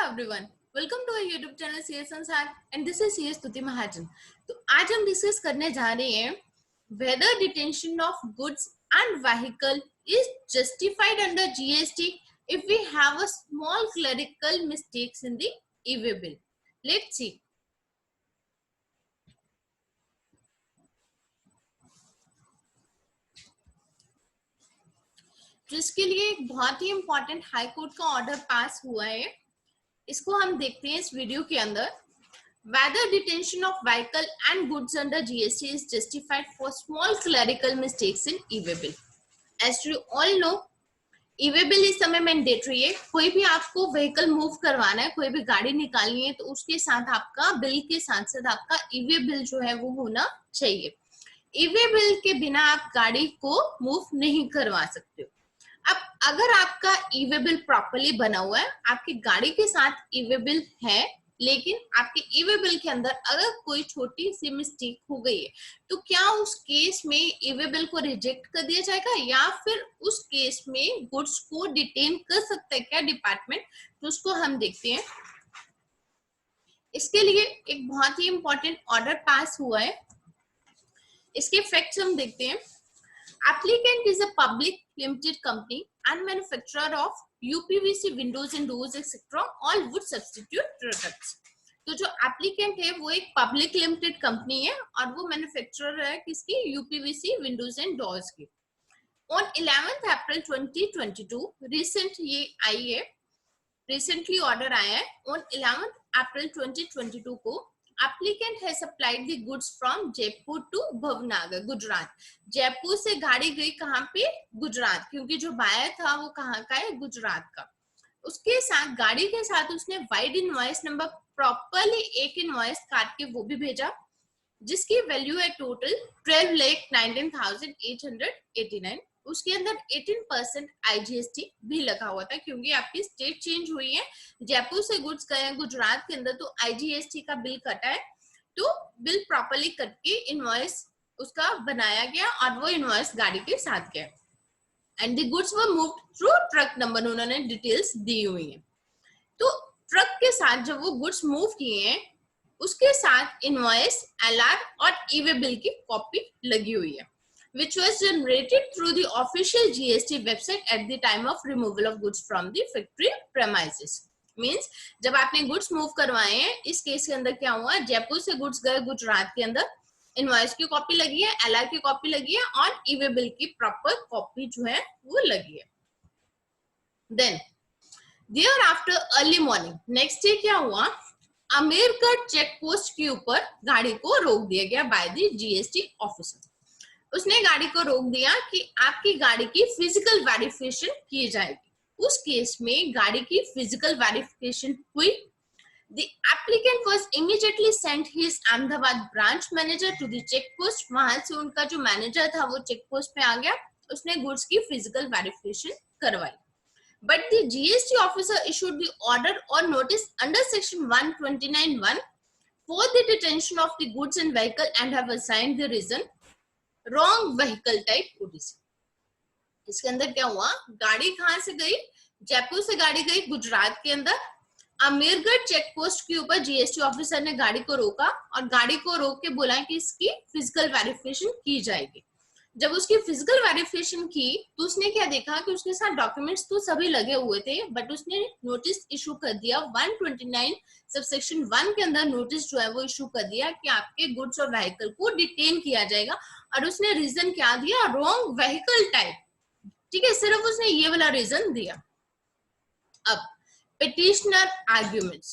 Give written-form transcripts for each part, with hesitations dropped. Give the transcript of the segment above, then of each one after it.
Everyone, welcome to our YouTube channel CS Sansar and this is CS Stuti Mahajan. तो आज हम discuss करने जा रहे हैं whether detention of goods and vehicle is justified under GST if we have a small clerical mistakes in the e-way bill. Let's see. जिसके लिए एक बहुत ही इंपॉर्टेंट हाई कोर्ट का ऑर्डर पास हुआ है, इसको हम देखते हैं इस वीडियो के अंदर। Whether detention of vehicle and goods under GST is justified for small clerical mistakes in e-way bill. As you all know, e-way bill इस समय मैंडेटरी है। कोई भी आपको व्हीकल मूव करवाना है, कोई भी गाड़ी निकालनी है, तो उसके साथ आपका बिल के साथ साथ आपका ई-वे बिल जो है वो होना चाहिए। ई-वे बिल के बिना आप गाड़ी को मूव नहीं करवा सकते हो। अब अगर आपका ई-वे बिल प्रॉपर्ली बना हुआ है, आपकी गाड़ी के साथ ई-वे बिल है, लेकिन आपके ई-वे बिल के अंदर अगर कोई छोटी सी मिस्टेक हो गई है, तो क्या उस केस में ई-वे बिल को रिजेक्ट कर दिया जाएगा या फिर उस केस में गुड्स को डिटेन कर सकता है क्या डिपार्टमेंट? तो उसको हम देखते हैं। इसके लिए एक बहुत ही इंपॉर्टेंट ऑर्डर पास हुआ है, इसके फैक्ट्स हम देखते हैं। Applicant is a public limited company and manufacturer of UPVC windows and doors etc. all wood substitute products. तो जो एप्लीकेंट है वो एक पब्लिक लिमिटेड कंपनी है और वो मैन्युफैक्चरर है किसकी? यूपीवीसी विंडोज एंड डोर्स की। ऑन 11 अप्रैल 2022 रिसेंट ये आई है, रिसेंटली ऑर्डर आया है। ऑन 11 अप्रैल 2022 को applicant has supplied the goods from Jaipur to भवनागर Gujarat. Jaipur से गाड़ी गई कहाँ पे? गुजरात, क्योंकि जो बायर था वो कहाँ का है? गुजरात का। उसके साथ गाड़ी के साथ उसने वाइड इनवॉइस नंबर प्रॉपरली एक इनवॉइस काट के वो भी भेजा, जिसकी वैल्यू है टोटल 12,19,889। उसके अंदर 18% IGST भी लगा हुआ था, क्योंकि आपकी स्टेट चेंज हुई है। जयपुर से गुड्स गए गुजरात के अंदर, तो IGST का बिल कटा है, तो बिल प्रॉपर्ली करके इनवॉइस उसका बनाया गया और वो इनवॉइस गाड़ी के साथ गया। And the goods were moved through truck number, उन्होंने डिटेल्स दी हुई है। तो ट्रक के साथ जब वो गुड्स मूव किए हैं, उसके साथ इनवॉइस, LR और ई-वे बिल की कॉपी लगी हुई है, which was generated through the official GST website at the time of removal of goods from the factory premises. Means जब आपने गुड्स मूव करवाए हैं, इस केस के अंदर क्या हुआ? जयपुर से गुड्स गए गुजरात के अंदर, इनवॉइस की कॉपी लगी है, LR की कॉपी लगी है और ई-वे बिल की प्रॉपर कॉपी जो है वो लगी है। Then thereafter early morning next day क्या हुआ? अमीरगढ़ चेक पोस्ट के ऊपर गाड़ी को रोक दिया गया बाय द GST ऑफिसर। उसने गाड़ी को रोक दिया कि आपकी गाड़ी की फिजिकल वेरिफिकेशन की जाएगी। उस केस में गाड़ी की फिजिकल वेरिफिकेशन हुई। The applicant was immediately sent his Ahmedabad branch manager to the check post. वहां से उनका जो मैनेजर था वो चेक पोस्ट पे आ गया, उसने गुड्स की फिजिकल वेरिफिकेशन करवाई। But the GST officer issued the order और notice under section 129(1) for the detention of the goods and vehicle and have assigned the reason wrong vehicle type ODC। इसके अंदर क्या हुआ? गाड़ी कहां से गई? जयपुर से गाड़ी गई गुजरात के अंदर। अमीरगढ़ चेक पोस्ट के ऊपर GST ऑफिसर ने गाड़ी को रोका और गाड़ी को रोक के बोला कि इसकी फिजिकल वेरिफिकेशन की जाएगी। जब उसकी फिजिकल वेरिफिकेशन की तो उसने क्या देखा कि उसके साथ डॉक्यूमेंट्स तो सभी लगे हुए थे, बट उसने नोटिस इशू कर दिया 129 सबसेक्शन 1 के अंदर। नोटिस जो है वो इशू कर दिया कि आपके गुड्स और व्हीकल को डिटेन किया जाएगा, और उसने रीजन क्या दिया? Wrong vehicle type. ठीक है, सिर्फ उसने ये वाला रीजन दिया। अब petitioner arguments.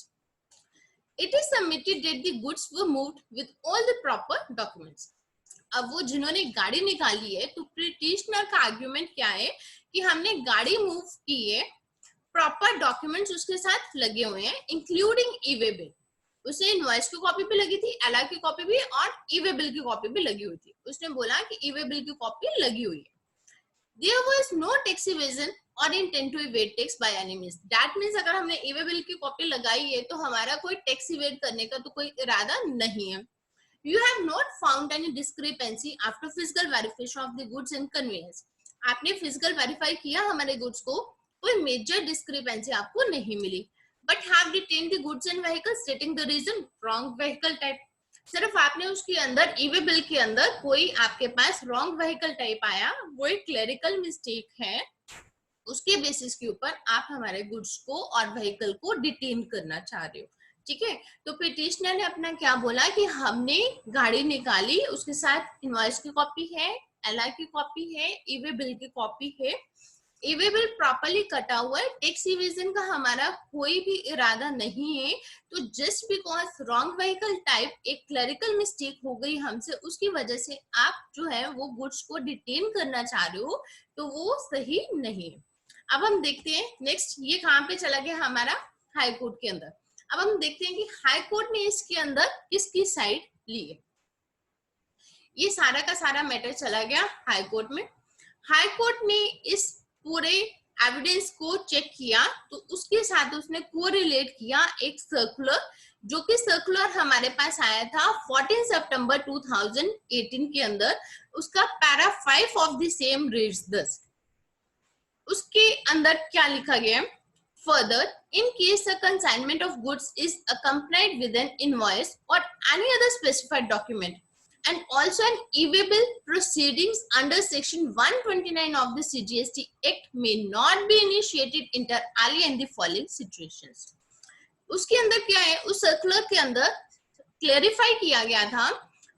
It is submitted that the goods were moved with all the proper documents. अब वो जिन्होंने गाड़ी निकाली है, तो पिटिशनर का आर्ग्यूमेंट क्या है कि हमने गाड़ी मूव की है, प्रॉपर डॉक्यूमेंट्स उसके साथ लगे हुए हैं, इंक्लूडिंग ई-वे बिल। उसे इनवॉइस की कॉपी भी लगी थी, LR की कॉपी भी और ई-वे बिल की कॉपी भी लगी हुई थी। उसने बोला कि ई-वे बिल की कॉपी लगी हुई है। There was no tax evasion or intent to evade tax by any means. That means अगर हमने ई-वे बिल की कॉपी लगाई है तो हमारा कोई टैक्स इवेड करने का तो कोई इरादा नहीं है। You have not found any discrepancy after physical verification of the goods and conveyance. आपने फिजिकल वेरीफाई किया हमारे गुड्स को, कोई मेजर डिस्क्रिपेंसी आपको नहीं मिली। but have detained the goods and vehicles, stating the reason wrong vehicle type. सिर्फ आपने उसके अंदर ईवे बिल के अंदर कोई आपके पास रॉन्ग व्हीकल टाइप आया, वो एक क्लरिकल मिस्टेक है, उसके बेसिस के ऊपर आप हमारे गुड्स को और व्हीकल को डिटेन करना चाह रहे हो, ठीक है। तो पिटिशनर ने अपना क्या बोला कि हमने गाड़ी निकाली, उसके साथ इनवॉइस की कॉपी है, एलआई की कॉपी है, ईवे बिल की कॉपी है, ईवे बिल प्रॉपर्ली कटा हुआ है, टैक्स इवेजन का हमारा कोई भी इरादा नहीं है। तो just because wrong vehicle type एक क्लरिकल मिस्टेक हो गई हमसे, उसकी वजह से आप जो है वो गुड्स को डिटेन करना चाह रहे हो, तो वो सही नहीं है। अब हम देखते हैं नेक्स्ट, ये कहाँ पे चला गया हमारा हाई कोर्ट के अंदर। अब हम देखते हैं कि हाई कोर्ट ने इसके अंदर किसकी साइड ली है। ये सारा का सारा मैटर चला गया हाई कोर्ट में। हाई कोर्ट ने इस पूरे एविडेंस को चेक किया, तो उसके साथ उसने कोरिलेट किया एक सर्कुलर, जो कि सर्कुलर हमारे पास आया था 14 सितंबर 2018 के अंदर। उसका para 5 of the same reads this. उसके अंदर क्या लिखा गया है, further in case a consignment of goods is accompanied with an invoice or any other specified document and also an e-bill, proceedings under section 129 of the CGST Act may not be initiated inter alia in the following situations. उसके अंदर क्या है, उस circular के अंदर clarify किया गया था,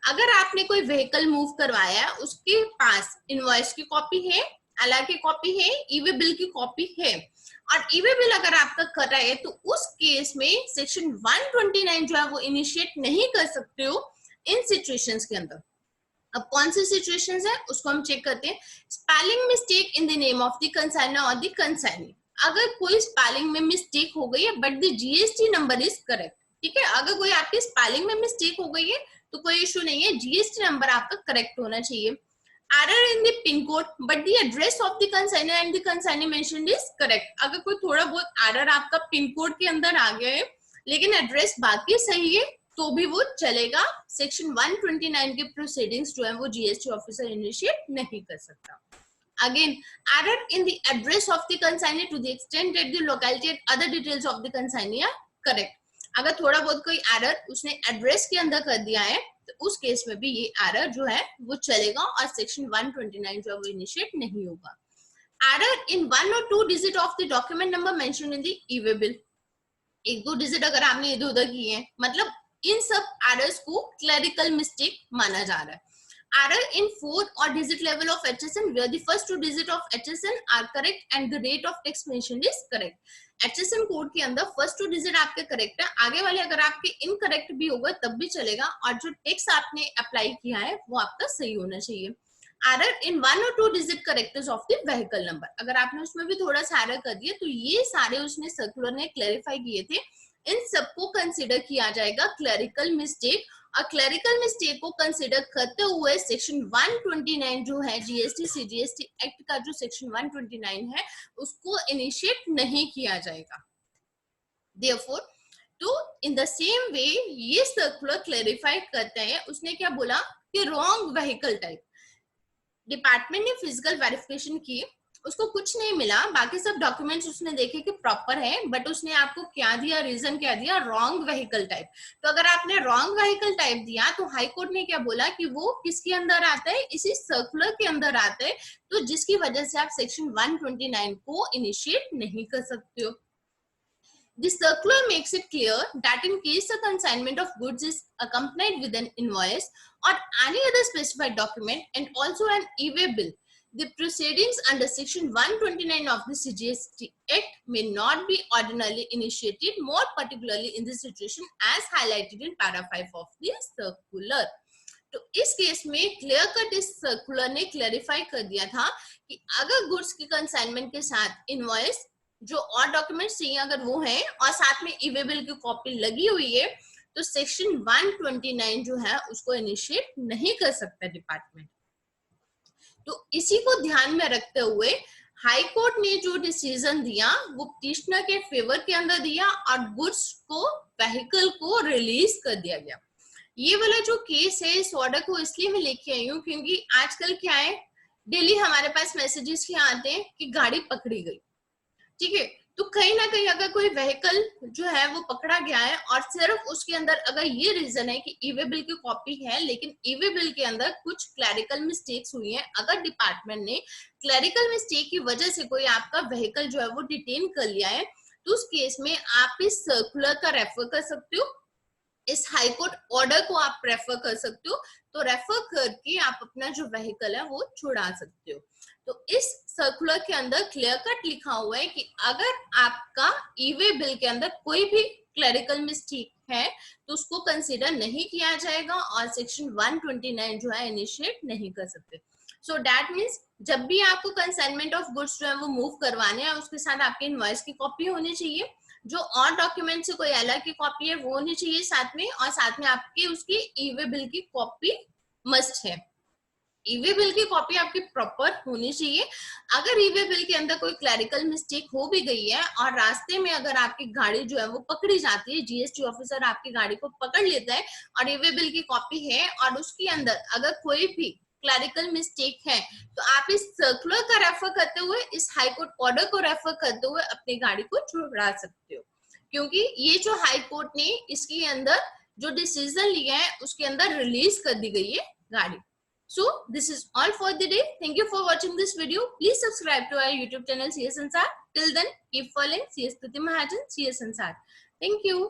अगर आपने कोई व्हीकल मूव करवाया, उसके पास इनवॉइस की कॉपी है, एलआई की कॉपी है, ईवे बिल की कॉपी है, और ईवे बिल अगर आपका कर रहा है, तो उस केस में सेक्शन 129 जो है वो इनिशिएट नहीं कर सकते हो इन सिचुएशंस के अंदर। अब कौन सी सिचुएशंस है उसको हम चेक करते हैं। Spelling mistake in the name of the consignor और द कंसाइनी, अगर कोई स्पेलिंग में मिस्टेक हो गई है but the GST number is correct, ठीक है। अगर कोई आपकी स्पेलिंग में मिस्टेक हो गई है तो कोई इशू नहीं है, जीएसटी नंबर आपका करेक्ट होना चाहिए। Error in the pin code, but the address of the consignor and the consignee mentioned is correct. अगर कोई थोड़ा बहुत error आपका पिन कोड के अंदर आ गया है लेकिन एड्रेस बाकी सही है तो भी वो चलेगा। सेक्शन 129 के प्रोसीडिंग्स जो है वो जीएसटी ऑफिसर इनिशिएट नहीं कर सकता। Again, error in the address of the consignee to the extent that the locality and other details of the consignee are correct. अगर थोड़ा बहुत कोई error उसने एड्रेस के अंदर कर दिया है तो उस केस में भी ये एरर जो है वो चलेगा और सेक्शन 129 जो है वो इनिशिएट नहीं होगा। Error in 1 or 2 digit of the document number mention in the e-way bill, एक दो डिजिट अगर आपने इधर उधर किए हैं, मतलब इन सब एरर्स को क्लरिकल मिस्टेक माना जा रहा है। Error in 4 or digit level of HSN where the first 2 digit of HSN are correct and the rate of text mentioned is correct. HSN code के अंदर फर्स्ट 2 डिजिट आपके करेक्ट है, आगे वाले अगर आपके इनकरेक्ट भी होगा तब भी चलेगा, और जो टेक्स्ट आपने अप्लाई किया है वो आपका सही होना चाहिए। Error in 1 or 2 digit characters of the vehicle number, अगर आपने उसमें भी थोड़ा सा एरर कर दिया तो ये सारे उसने सर्कुलर ने क्लैरिफाई किए थे, इन सबको कंसिडर किया जाएगा क्लरिकल मिस्टेक, और क्लरिकल मिस्टेक को कंसिडर करते हुए सेक्शन 129 जो है जीएसटी सीजीएसटी एक्ट का जो सेक्शन 129 है उसको इनिशिएट नहीं किया जाएगा। Therefore, तो इन द सेम वे ये सर्कुलर क्लैरिफाई करते हैं, उसने क्या बोला कि रॉन्ग व्हीकल टाइप, डिपार्टमेंट ने फिजिकल वेरिफिकेशन की, उसको कुछ नहीं मिला, बाकी सब डॉक्यूमेंट्स उसने देखे कि प्रॉपर है, बट उसने आपको क्या दिया, रीजन क्या दिया, रॉन्ग व्हीकल टाइप। तो अगर आपने रॉन्ग व्हीकल टाइप दिया तो हाई कोर्ट ने क्या बोला कि वो किसके अंदर आता है, इसी सर्कुलर के अंदर आता है, तो जिसकी वजह से आप सेक्शन 129 को इनिशिएट नहीं कर सकते हो। The circular makes it clear that in case a consignment of goods is accompanied with an invoice or any other specified document and also an e-way bill, the proceedings under section 129 of the CGST Act may not be ordinarily initiated, more particularly in this situation as highlighted in para 5 of the circular. तो इस case में clear cut इस circular ने clarify कर दिया था कि अगर गुड्स की कंसाइनमेंट के साथ इनवॉइस जो और डॉक्यूमेंट्स चाहिए अगर वो है और साथ में ई-वे बिल की कॉपी लगी हुई है तो सेक्शन 129 जो है उसको इनिशिएट नहीं कर सकता डिपार्टमेंट। तो इसी को ध्यान में रखते हुए हाई कोर्ट ने जो डिसीजन दिया वो पिटिशनर के फेवर के अंदर दिया और गुड्स को व्हीकल को रिलीज कर दिया गया। ये वाला जो केस है इस ऑर्डर को इसलिए मैं लेके आई हूँ क्योंकि आजकल क्या है, डेली हमारे पास मैसेजेस क्या आते हैं कि गाड़ी पकड़ी गई, ठीक है। तो कहीं ना कहीं अगर कोई व्हीकल जो है वो पकड़ा गया है और सिर्फ उसके अंदर अगर ये रीजन है कि ईवे बिल की कॉपी है, लेकिन ईवे बिल के अंदर कुछ क्लैरिकल मिस्टेक्स हुई हैं, अगर डिपार्टमेंट ने क्लैरिकल मिस्टेक की वजह से कोई आपका व्हीकल जो है वो डिटेन कर लिया है, तो उस केस में आप इस सर्कुलर का रेफर कर सकते हो, इस हाई कोर्ट ऑर्डर को आप रेफर कर सकते हो, तो रेफर करके आप अपना जो व्हीकल है वो छुड़ा सकते हो। तो इस सर्कुलर के अंदर क्लियर कट लिखा हुआ है कि अगर आपका ईवे बिल के अंदर कोई भी क्लरिकल मिस्टेक है तो उसको कंसीडर नहीं किया जाएगा और सेक्शन 129 जो है इनिशिएट नहीं कर सकते। सो दैट मीन्स जब भी आपको कंसाइनमेंट ऑफ गुड्स जो है वो मूव करवाने हैं, उसके साथ आपके इनवॉइस की कॉपी होनी चाहिए, जो और डॉक्यूमेंट से कोई अलग की कॉपी है वो होनी चाहिए साथ में, और साथ में आपकी उसकी ईवे बिल की कॉपी मस्ट है। ईवे बिल की कॉपी आपकी प्रॉपर होनी चाहिए। अगर ईवे बिल के अंदर कोई क्लैरिकल मिस्टेक हो भी गई है और रास्ते में अगर आपकी गाड़ी जो है वो पकड़ी जाती है, जीएसटी ऑफिसर आपकी गाड़ी को पकड़ लेता है और ईवे बिल की कॉपी है और उसके अंदर अगर कोई भी क्लैरिकल मिस्टेक है, तो आप इस सर्कुलर का रेफर करते हुए, इस हाई कोर्ट ऑर्डर को रेफर करते हुए अपनी गाड़ी को छुड़ा सकते हो, क्योंकि ये जो हाई कोर्ट ने इसके अंदर जो डिसीजन लिया है उसके अंदर रिलीज कर दी गई है गाड़ी। So this is all for the day. Thank you for watching this video. Please subscribe to our YouTube channel CS Sansar. Till then, keep following CS Tuti Mahajan, CS Sansar. Thank you.